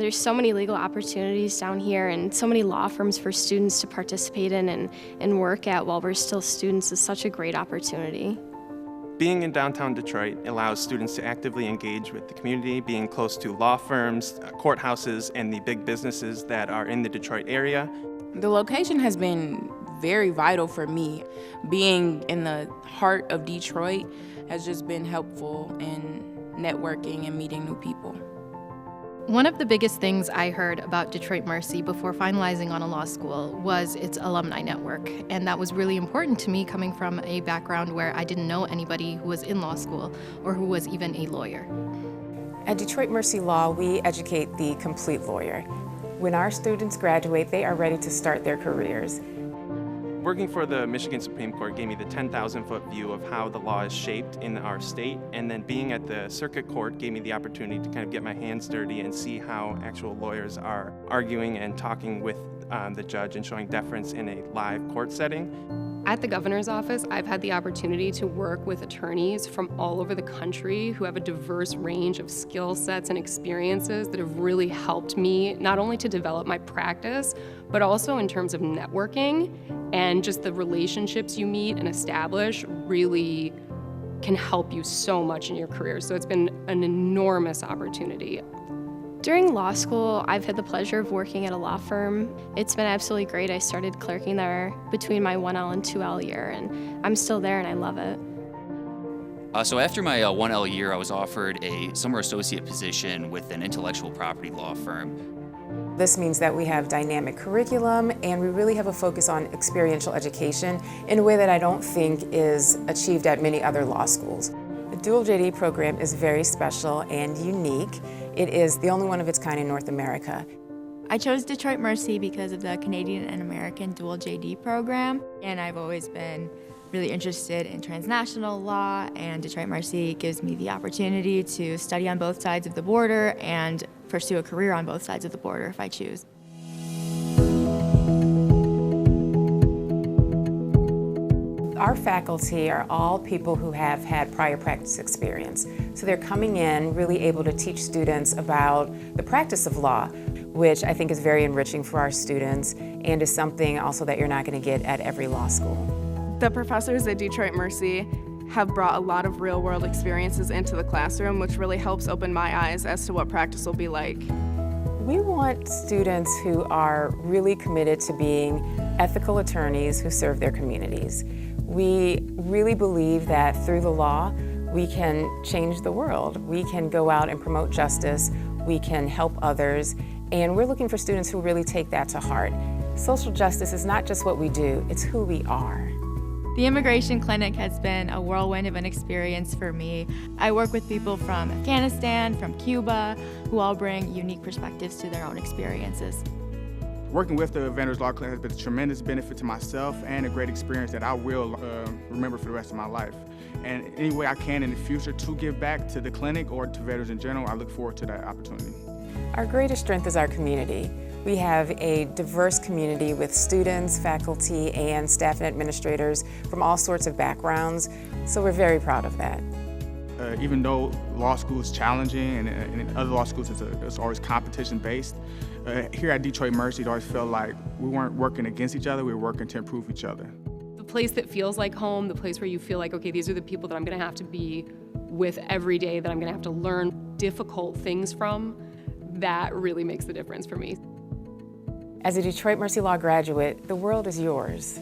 There's so many legal opportunities down here and so many law firms for students to participate in and work at while we're still students is such a great opportunity. Being in downtown Detroit allows students to actively engage with the community, being close to law firms, courthouses, and the big businesses that are in the Detroit area. The location has been very vital for me. Being in the heart of Detroit has just been helpful in networking and meeting new people. One of the biggest things I heard about Detroit Mercy before finalizing on a law school was its alumni network, and that was really important to me coming from a background where I didn't know anybody who was in law school or who was even a lawyer. At Detroit Mercy Law, we educate the complete lawyer. When our students graduate, they are ready to start their careers. Working for the Michigan Supreme Court gave me the 10,000-foot view of how the law is shaped in our state, and then being at the circuit court gave me the opportunity to kind of get my hands dirty and see how actual lawyers are arguing and talking with the judge and showing deference in a live court setting. At the governor's office, I've had the opportunity to work with attorneys from all over the country who have a diverse range of skill sets and experiences that have really helped me not only to develop my practice, but also in terms of networking and just the relationships you meet and establish really can help you so much in your career. So it's been an enormous opportunity. During law school, I've had the pleasure of working at a law firm. It's been absolutely great. I started clerking there between my 1L and 2L year, and I'm still there and I love it. So after my 1L year, I was offered a summer associate position with an intellectual property law firm. This means that we have dynamic curriculum and we really have a focus on experiential education in a way that I don't think is achieved at many other law schools. The Dual JD program is very special and unique. It is the only one of its kind in North America. I chose Detroit Mercy because of the Canadian and American Dual JD program, and I've always been really interested in transnational law, and Detroit Mercy gives me the opportunity to study on both sides of the border and pursue a career on both sides of the border if I choose. Our faculty are all people who have had prior practice experience. So they're coming in really able to teach students about the practice of law, which I think is very enriching for our students and is something also that you're not going to get at every law school. The professors at Detroit Mercy have brought a lot of real-world experiences into the classroom, which really helps open my eyes as to what practice will be like. We want students who are really committed to being ethical attorneys who serve their communities. We really believe that through the law, we can change the world. We can go out and promote justice, we can help others, and we're looking for students who really take that to heart. Social justice is not just what we do, it's who we are. The Immigration Clinic has been a whirlwind of an experience for me. I work with people from Afghanistan, from Cuba, who all bring unique perspectives to their own experiences. Working with the Vendors Law Clinic has been a tremendous benefit to myself and a great experience that I will remember for the rest of my life. And any way I can in the future to give back to the clinic or to veterans in general, I look forward to that opportunity. Our greatest strength is our community. We have a diverse community with students, faculty, and staff and administrators from all sorts of backgrounds, so we're very proud of that. Even though law school is challenging and in other law schools it's always competition-based, here at Detroit Mercy it always felt like we weren't working against each other, we were working to improve each other. The place that feels like home, the place where you feel like, okay, these are the people that I'm gonna have to be with every day, that I'm gonna have to learn difficult things from, that really makes the difference for me. As a Detroit Mercy Law graduate, the world is yours.